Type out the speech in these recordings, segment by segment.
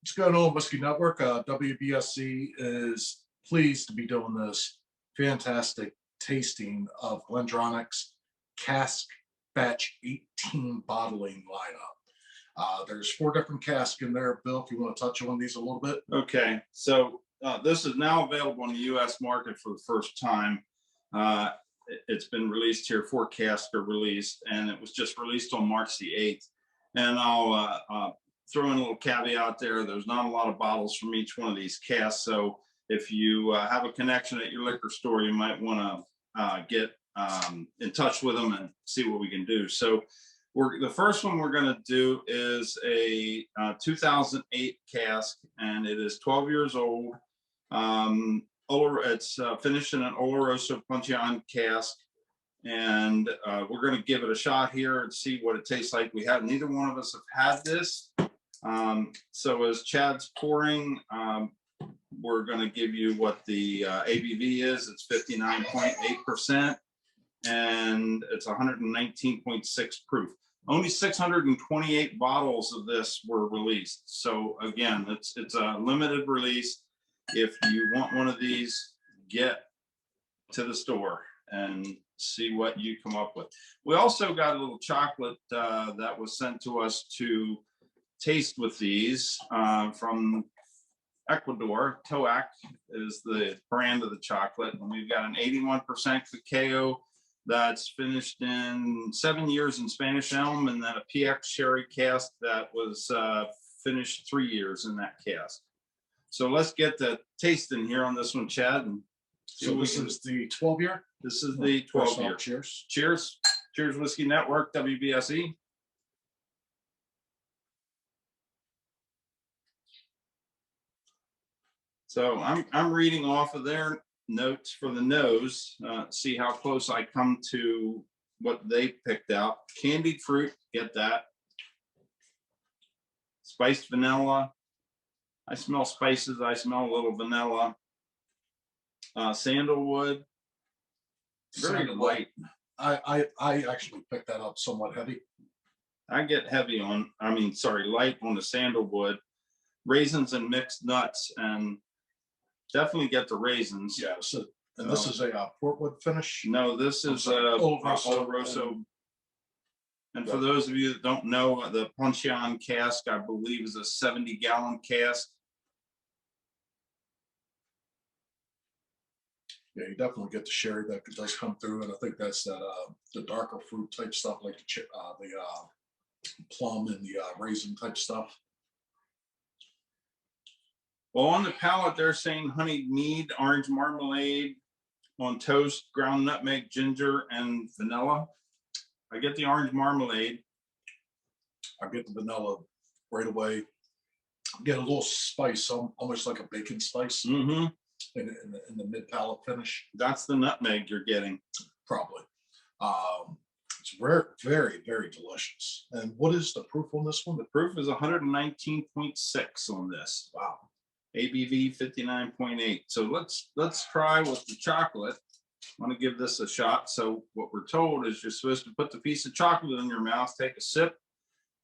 What's going on, Whiskey Network? WBSE is pleased to be doing this fantastic tasting of Glendronach's Cask Batch 18 bottling lineup. There's 4 different casks in there. Bill, if you want to touch on these a little bit. Okay, so this is now available in the U.S. market for the first time. It's been released here. 4 casks are released, and it was just released on March the 8th. And I'll throw in a little caveat there. There's not a lot of bottles from each one of these casks. So if you have a connection at your liquor store, you might want to get in touch with them and see what we can do. So the first one we're going to do is a 2008 cask, and it is 12 years old. It's finished in an Oloroso Puncheon cask. And we're going to give it a shot here and see what it tastes like. Neither one of us have had this. So as Chad's pouring, we're going to give you what the ABV is. It's 59.8%, and it's 119.6 proof. Only 628 bottles of this were released. So again, it's a limited release. If you want one of these, get to the store and see what you come up with. We also got a little chocolate that was sent to us to taste with these from Ecuador. Toac is the brand of the chocolate, and we've got an 81% cacao that's finished in 7 years in Spanish elm, and then a PX sherry cask that was finished 3 years in that cask. So let's get the tasting here on this one, Chad. And so this is the 12 year? This is the 12 year. Cheers. Cheers. Cheers, Whiskey Network, WBSE. So I'm reading off of their notes for the nose, see how close I come to what they picked out. Candied fruit, get that. Spiced vanilla. I smell spices. I smell a little vanilla. Sandalwood. Very light. I actually picked that up somewhat heavy. I get heavy on, light on the sandalwood. Raisins and mixed nuts, and definitely get the raisins. Yeah, so, and this is a portwood finish? No, this is Oloroso. And for those of you that don't know, the Puncheon cask, I believe, is a 70-gallon cask. Yeah, you definitely get the sherry that does come through, and I think that's that the darker fruit type stuff, like the plum and the raisin type stuff. Well, on the palate, they're saying honeyed mead, orange marmalade on toast, ground nutmeg, ginger, and vanilla. I get the orange marmalade. I get the vanilla right away. Get a little spice, almost like a bacon spice. Mm-hmm. In the mid palate finish. That's the nutmeg you're getting. Probably. It's very, very, very delicious. And what is the proof on this one? The proof is 119.6 on this. Wow. ABV 59.8. So let's try with the chocolate. I want to give this a shot. So what we're told is you're supposed to put the piece of chocolate in your mouth, take a sip,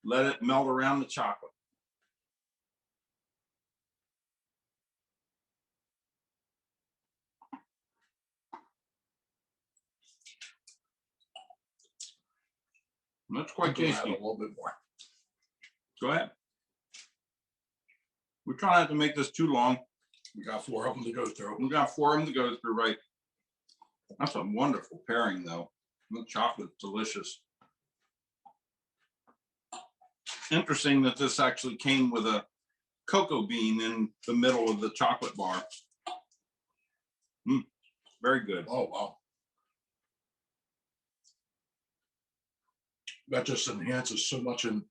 let it melt around the chocolate. That's quite tasty. A little bit more. Go ahead. We're trying not to make this too long. We got 4 of them to go through. We got 4 of them to go through, right? That's a wonderful pairing, though. The chocolate's delicious. Interesting that this actually came with a cocoa bean in the middle of the chocolate bar. Very good. Oh, wow. That just enhances so much in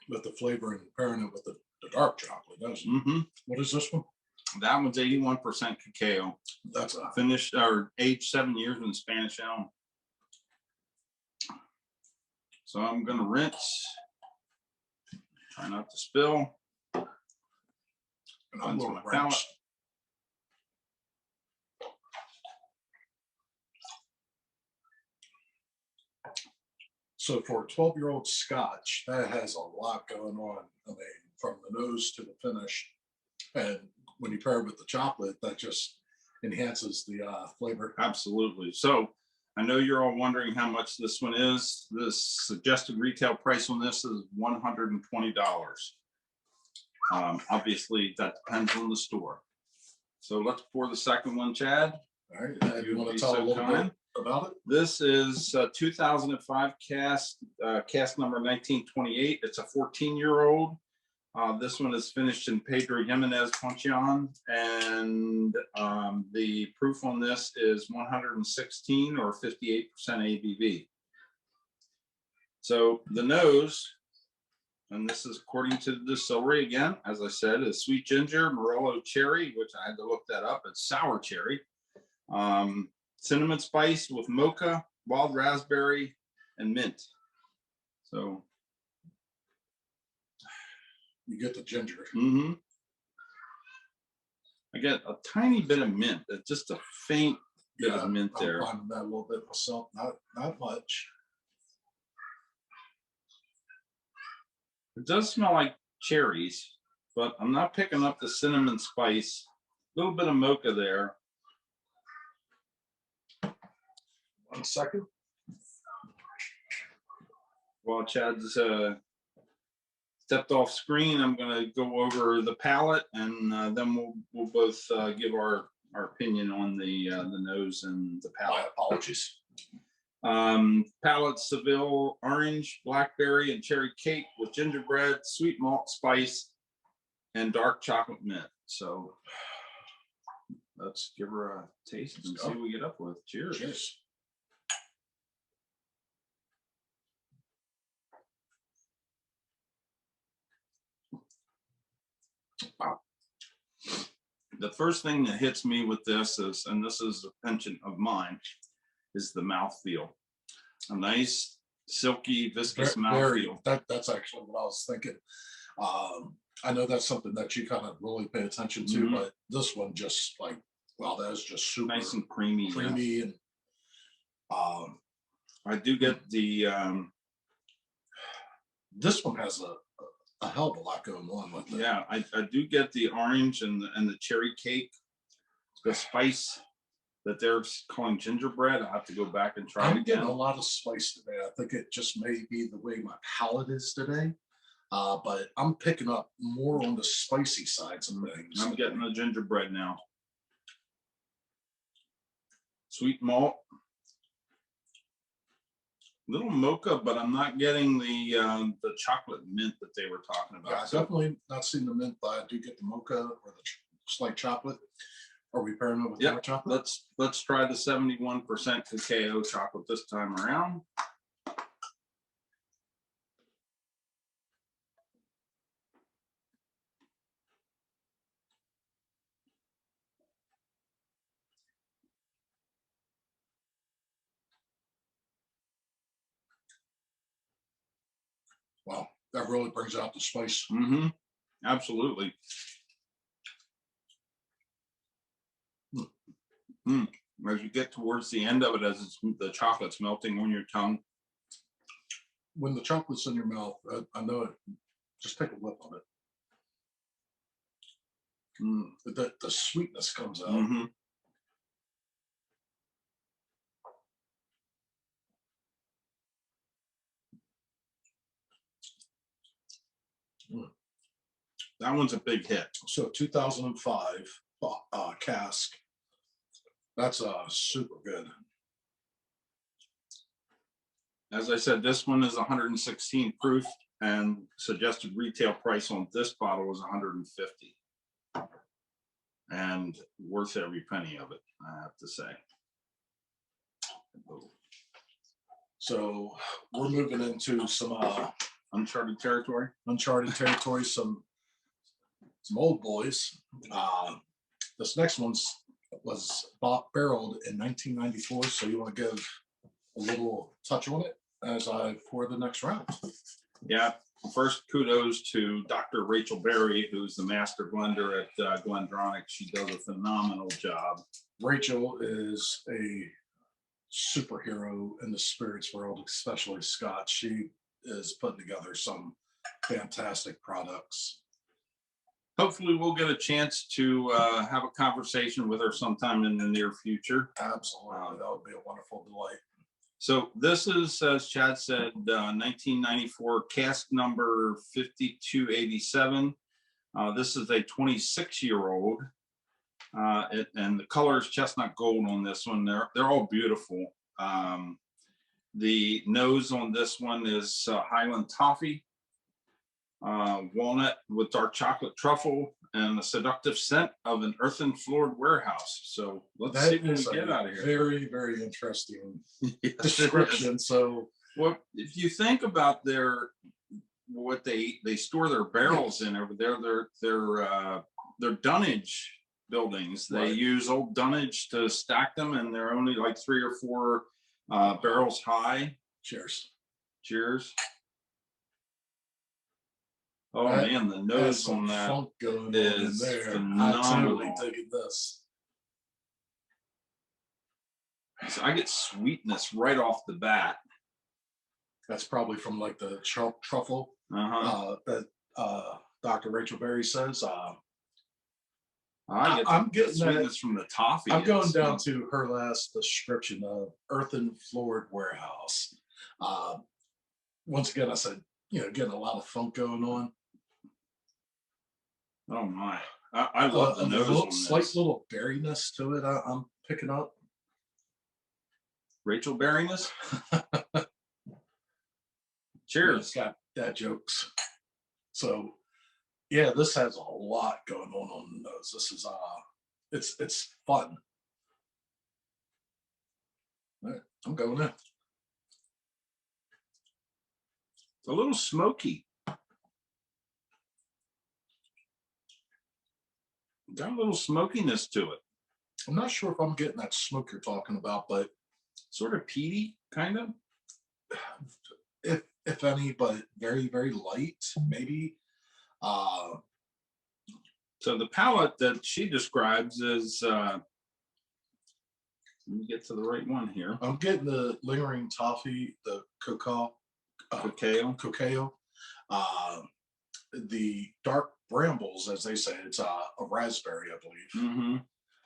with the flavor and pairing it with the dark chocolate, doesn't it? Mm-hmm. What is this one? That one's 81% cacao. That's a finished or aged 7 years in Spanish elm. So I'm gonna rinse. Try not to spill. And I'm going to rinse. So for a 12-year-old Scotch, that has a lot going on. I mean, from the nose to the finish. And when you pair it with the chocolate, that just enhances the flavor. Absolutely. So I know you're all wondering how much this one is. The suggested retail price on this is $120. Obviously, that depends on the store. So let's pour the second one, Chad. All right. You want to tell a little bit about it? This is 2005 cask number 1928. It's a 14-year-old. This one is finished in Pedro Jimenez Poncion, and the proof on this is 116 or 58% ABV. So the nose, and this is according to the distillery again, as I said, is sweet ginger, morello cherry, which I had to look that up. It's sour cherry, cinnamon spice with mocha, wild raspberry, and mint. So you get the ginger. Mm-hmm. I get a tiny bit of mint, just a faint bit of mint there. I'm finding that a little bit myself, not much. It does smell like cherries, but I'm not picking up the cinnamon spice. A little bit of mocha there. 1 second. While Chad's stepped off screen, I'm going to go over the palate, and then we'll both give our opinion on the nose and the palate. My apologies. Palate: Seville orange, blackberry, and cherry cake with gingerbread, sweet malt spice, and dark chocolate mint. So let's give her a taste and see what we get up with. Cheers. Cheers. Wow. The first thing that hits me with this is, and this is a penchant of mine, is the mouthfeel. A nice, silky, viscous mouthfeel. That's actually what I was thinking. I know that's something that you kind of really pay attention to, but this one just like, wow, that is just super nice and creamy. Creamy, and I do get the. This one has a hell of a lot going on with it. Yeah, I do get the orange and the cherry cake, the spice that they're calling gingerbread. I have to go back and try it again. I'm getting a lot of spice today. I think it just may be the way my palate is today. But I'm picking up more on the spicy sides of things. I'm getting the gingerbread now. Sweet malt. Little mocha, but I'm not getting the chocolate mint that they were talking about. Yeah, definitely not seeing the mint, but I do get the mocha or the slight chocolate. Are we pairing it with dark chocolate? Let's try the 71% cacao chocolate this time around. Wow, that really brings out the spice. Mm-hmm. Absolutely. As you get towards the end of it, as the chocolate's melting on your tongue. When the chocolate's in your mouth, I know it. Just take a whip of it. The sweetness comes out. Mm-hmm. That one's a big hit. So 2005 cask. That's super good. As I said, this one is 116 proof, and suggested retail price on this bottle was 150, and worth every penny of it, I have to say. So we're moving into some uncharted territory. Some old boys. This next was barreled in 1994. So you want to give a little touch on it as I pour the next round? Yeah. First, kudos to Dr. Rachel Berry, who's the master blender at Glendronach. She does a phenomenal job. Rachel is a superhero in the spirits world, especially Scotch. She is putting together some fantastic products. hopefully we'll get a chance to have a conversation with her sometime in the near future. Absolutely. That would be a wonderful delight. So this is, as Chad said, 1994 cask number 5287. This is a 26-year-old, and the color is chestnut gold on this one. They're all beautiful. The nose on this one is Highland toffee, walnut with dark chocolate truffle, and a seductive scent of an earthen floored warehouse. So let's see what we get out of here. Very, very interesting Yes, description. So, well, if you think about what they store their barrels in over there, they're dunnage buildings. They Right. use old dunnage to stack them, and they're only like 3 or 4 barrels high. cheers. Cheers. Oh That man, the Has nose some on that. funk going on in is there. I phenomenal. totally dig this. So I get sweetness right off the bat. That's probably from like the truffle that Dr. Rachel Berry says. I get I'm getting sweetness from the toffee. I'm going down to her last description of earthen floored warehouse. Once again, I said, getting a lot of funk going on. Oh my! I love the nose on this. Slight little berryness to it. I'm picking up. Rachel berryness. Cheers. It's got dad jokes. So, yeah, this has a lot going on the nose. This is it's fun. All right, I'm going in. It's a little smoky. Got a little smokiness to it. I'm not sure if I'm getting that smoke you're talking about, but Sort of peaty, kind of. if any, but very, very light, maybe. So the palette that she describes is, let me get to the right one here. I'm getting the lingering toffee, the cacao, Cacao. the dark brambles, as they say. It's a raspberry, I believe. Mm-hmm.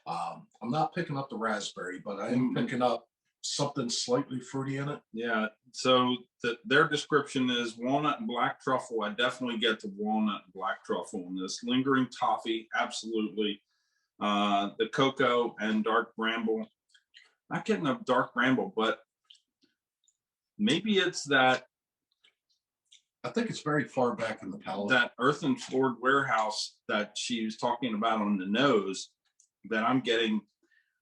I'm not picking up the raspberry, but I am picking up something slightly fruity in it. Yeah. So their description is walnut and black truffle. I definitely get the walnut and black truffle in this. Lingering toffee, absolutely. The cocoa and dark bramble. Not getting a dark bramble, but maybe it's that. I think it's very far back in the palate. That earthen floored warehouse that she was talking about on the nose, that I'm getting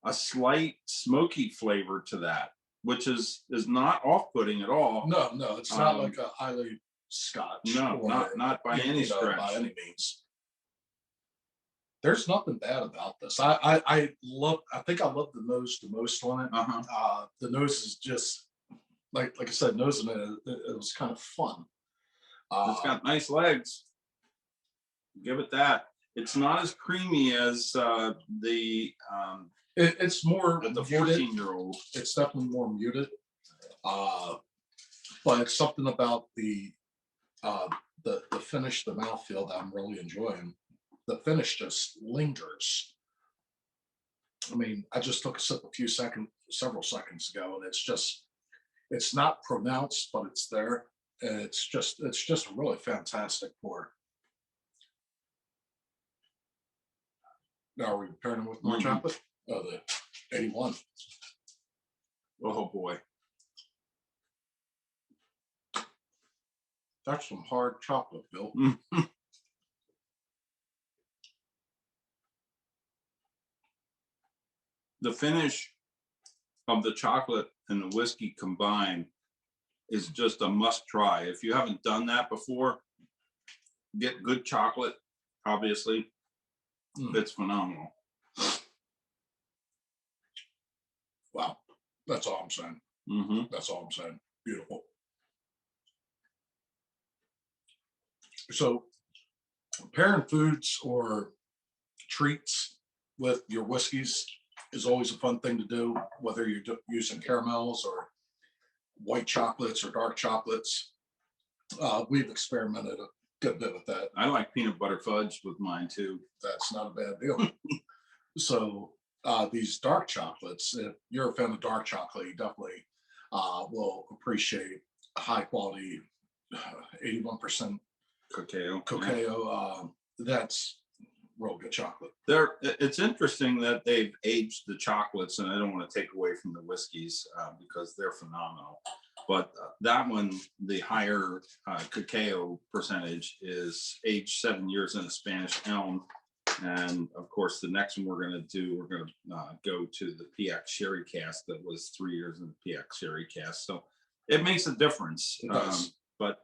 a slight smoky flavor to that, which is not off-putting at all. No, it's not like a highly Scotch. No, not by any stretch. By any means. There's nothing bad about this. I think I love the nose the most on it. The nose is just like I said, nosing it was kind of fun. It's got nice legs. Give it that. It's not as creamy as it's more the muted. 14-year-old. It's definitely more muted. But it's something about the finish, the mouthfeel that I'm really enjoying. The finish just lingers. I mean, I just took a sip several seconds ago, and it's not pronounced, but it's there. And it's just a really fantastic pour. Now, are we pairing with more chocolate? Oh, the 81. Oh boy. That's some hard chocolate, Bill. The finish of the chocolate and the whiskey combined is just a must try. If you haven't done that before, get good chocolate, obviously. It's phenomenal. Wow. That's all I'm saying. Mm-hmm. That's all I'm saying. Beautiful. So, pairing foods or treats with your whiskeys is always a fun thing to do, whether you're using caramels or white chocolates or dark chocolates. We've experimented good bit with that. I like peanut butter fudge with mine too. That's not a bad deal. So these dark chocolates, if you're a fan of dark chocolate, you definitely will appreciate high quality 81% Cacao. cacao. That's real good chocolate. It's interesting that they've aged the chocolates, and I don't want to take away from the whiskeys because they're phenomenal. But that one, the higher cacao percentage, is aged 7 years in a Spanish elm. And of course, the next one we're going to go to the PX sherry cask that was 3 years in the PX sherry cask. So it makes a difference. But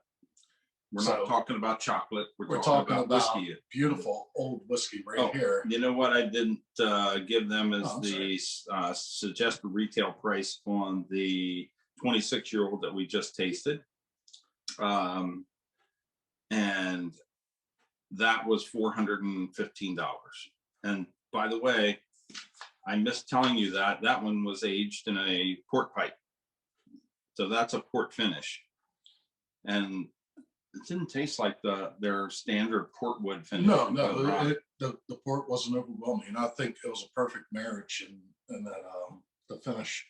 we're not talking about chocolate. We're talking about whiskey. Beautiful old whiskey right here. You know what I didn't give them is the suggested retail price on the 26-year-old that we just tasted. And that was $415. And by the way, I missed telling you that one was aged in a port pipe. So that's a port finish. And it didn't taste like their standard portwood finish. No, the port wasn't overwhelming. I think it was a perfect marriage in that the finish.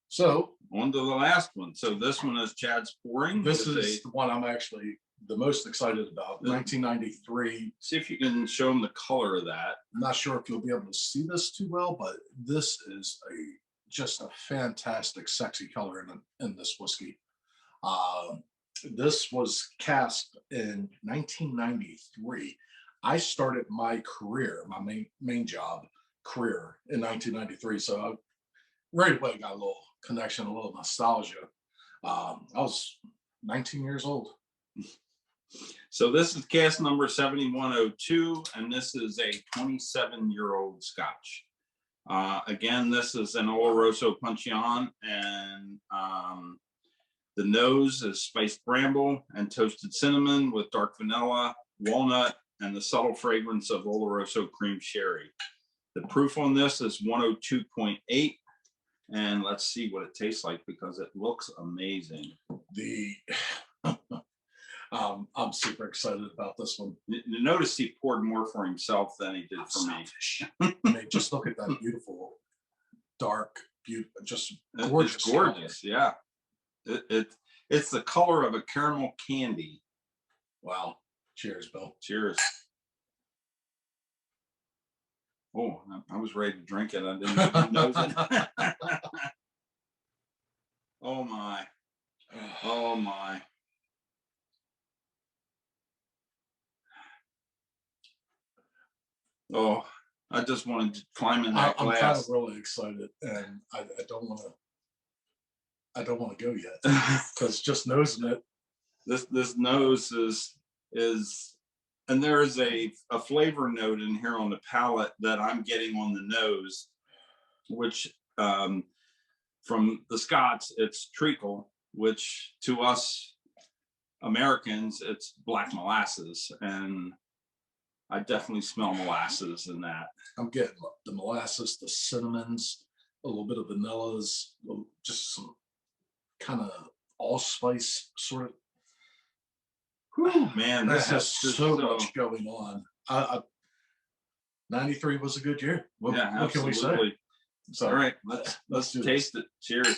So on to the last one. So this one is Chad's pouring. This is the one I'm actually the most excited about. 1993. See if you can show them the color of that. I'm not sure if you'll be able to see this too well, but this is just a fantastic, sexy color in this whiskey. This was cast in 1993. I started my career, my main job career in 1993. So I right away got a little connection, a little nostalgia. I was 19 years old. So this is cask number 7102, and this is a 27-year-old Scotch. Again, this is an Oloroso Puncheon, and the nose is spiced bramble and toasted cinnamon with dark vanilla, walnut, and the subtle fragrance of Oloroso cream sherry. The proof on this is 102.8, and let's see what it tastes like because it looks amazing. I'm super excited about this one. You notice he poured more for himself than he did for me. I mean, just look at that beautiful, dark, just gorgeous. It's gorgeous, yeah. It's the color of a caramel candy. Wow. Cheers, Bill. Cheers. Oh, I was ready to drink it. I didn't even know it. Oh my. Oh my. Oh, I just wanted to climb in that glass. I'm kind of really excited, and I don't want to go yet because just nosing it. This nose is, and there is a flavor note in here on the palate that I'm getting on the nose, which from the Scots it's treacle, which to us Americans it's black molasses, and I definitely smell molasses in that. I'm getting the molasses, the cinnamons, a little bit of vanillas, just some kind of allspice sort of. Whew, man, this has so much going on. 93 was a good year. What can we say? So, all right, let's taste it. Cheers.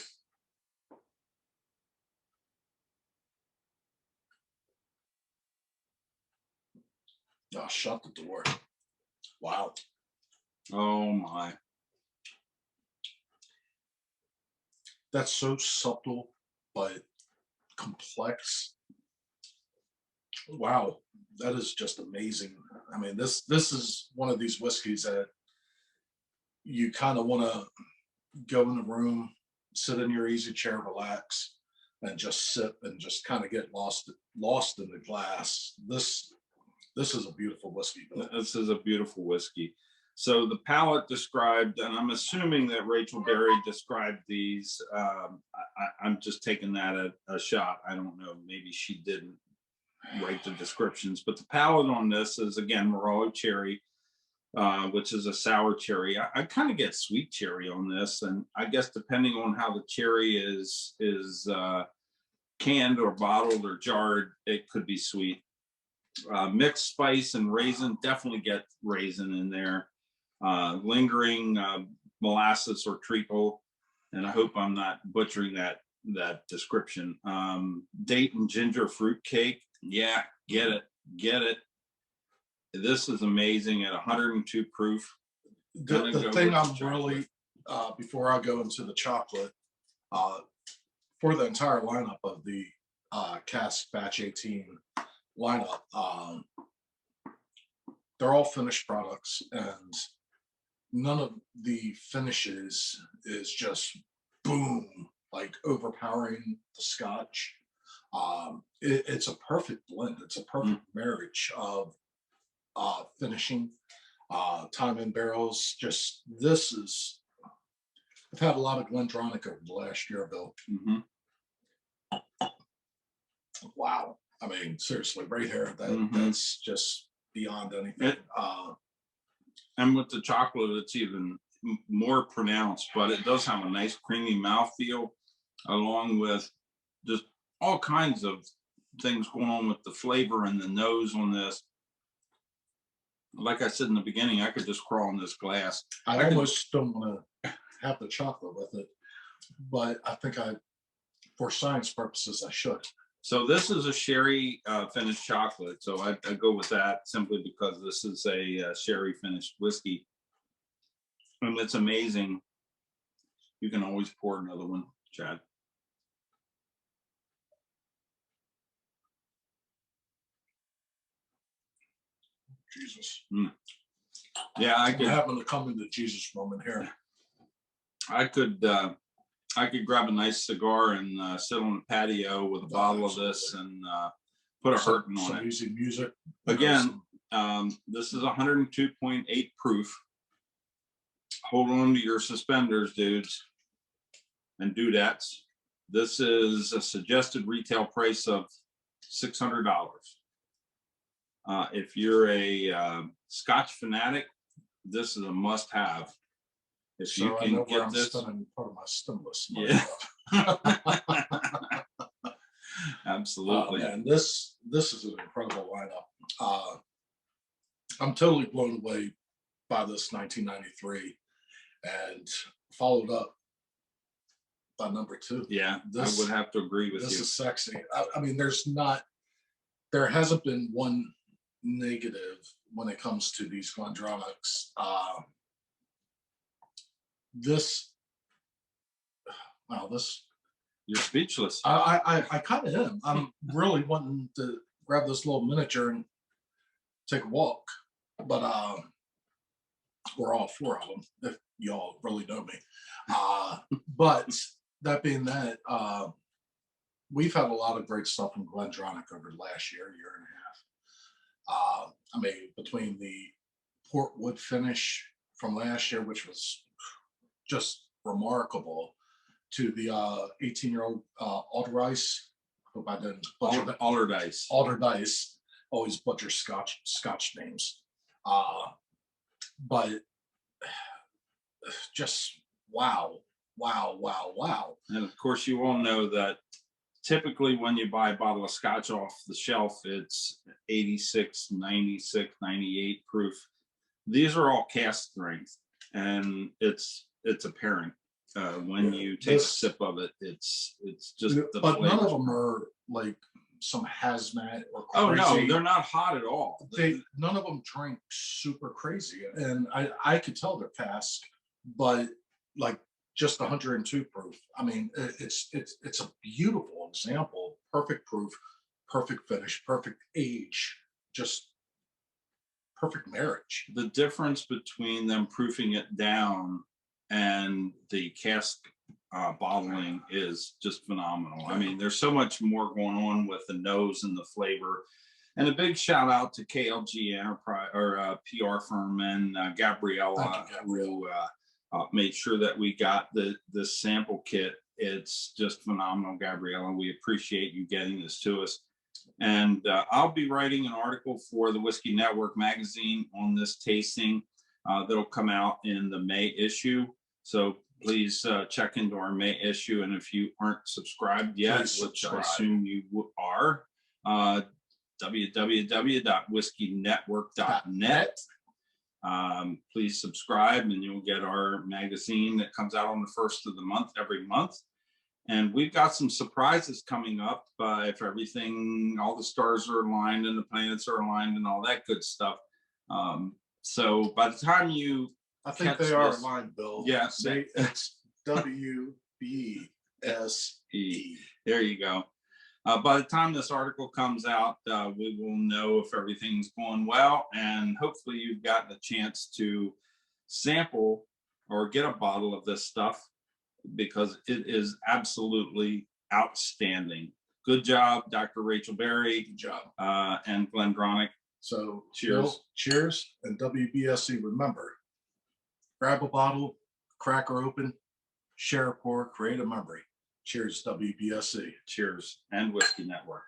Oh, shut the door. Wow. Oh my. That's so subtle, but complex. Wow. That is just amazing. I mean, this is one of these whiskeys that you kind of want to go in the room, sit in your easy chair, relax, and just sip and just kind of get lost in the glass. This is a beautiful whiskey. This is a beautiful whiskey. So the palate described, and I'm assuming that Rachel Berry described these. I'm just taking that a shot. I don't know. Maybe she didn't write the descriptions, but the palate on this is again Morello cherry, which is a sour cherry. I kind of get sweet cherry on this, and I guess depending on how the cherry is canned or bottled or jarred, it could be sweet. Mixed spice and raisin, definitely get raisin in there. Lingering molasses or treacle, and I hope I'm not butchering that description. Date and ginger fruit cake, yeah, get it. This is amazing at 102 proof. The thing I'm really, before I go into the chocolate, for the entire lineup of the cask batch 18 lineup, they're all finished products, and none of the finishes is just boom, like overpowering the scotch. It's a perfect blend. It's a perfect marriage of finishing, time in barrels. Just this is. I've had a lot of Glendronach over the last year, Bill. Wow. I mean, seriously, right here, that's just beyond anything. And with the chocolate, it's even more pronounced, but it does have a nice creamy mouthfeel, along with just all kinds of things going on with the flavor and the nose on this. Like I said in the beginning, I could just crawl in this glass. I almost don't want to have the chocolate with it, but I think for science purposes, I should. So this is a sherry finished chocolate. So I go with that simply because this is a sherry finished whiskey. And it's amazing. You can always pour another one, Chad. Jesus. Yeah, I could happen to come into Jesus moment here. I could grab a nice cigar and sit on the patio with a bottle of this and put a hurting on it. Easy music. Again, this is 102.8 proof. Hold on to your suspenders, dudes and dudettes. This is a suggested retail price of $600. If you're a Scotch fanatic, this is a must-have. If you can get this, spending part of my stimulus. Yeah, absolutely. And this is an incredible lineup. I'm totally blown away by this 1993, and followed up by number 2. Yeah, I would have to agree with you. This is sexy. I mean, there hasn't been one negative when it comes to these Glendronachs. You're speechless. I kind of am. I'm really wanting to grab this little miniature and take a walk, but we're all 4 of them, if y'all really know me. But that being that, we've had a lot of great stuff in Glendronach over the last year and a half. I mean, between the port wood finish from last year, which was just remarkable, to the 18-year-old Alderdice. I hope I didn't butcher that. Alderdice. Always butcher Scotch names. But just wow. And of course, you all know that typically when you buy a bottle of Scotch off the shelf, it's 86, 96, 98 proof. These are all cask strength, and it's apparent when you take a sip of it. It's just the but flavor. None of them are like some hazmat or crazy. Oh no, they're not hot at all. None of them drink super crazy, and I could tell they're cask, but like just 102 proof. I mean, it's a beautiful example. Perfect proof, perfect finish, perfect age, just perfect marriage. The difference between them proofing it down and the cask bottling is just phenomenal. I mean, there's so much more going on with the nose and the flavor. And a big shout out to KLG Enterprise or PR firm and Gabriella, who made sure that we got the sample kit. It's just phenomenal, Gabriella. We appreciate you getting this to us. And I'll be writing an article for the Whiskey Network magazine on this tasting that'll come out in the May issue. So please check into our May issue. And if you aren't subscribed yet, Please which I subscribe. assume you are, www.whiskeynetwork.net. Please subscribe and you'll get our magazine that comes out on the first of the month every month. And we've got some surprises coming up if everything, all the stars are aligned and the planets are aligned and all that good stuff. So by the time you I think catch they are this- aligned, Bill. Yeah. Say it's WBSE. There you go. By the time this article comes out, we will know if everything's going well, and hopefully you've gotten a chance to sample or get a bottle of this stuff, because it is absolutely outstanding. Good job, Dr. Rachel Berry. Good job. And Glendronach. So Cheers. Bill, cheers, and WBSE, remember, grab a bottle, crack her open, share a pour, create a memory. Cheers, WBSE. Cheers, and Whiskey Network.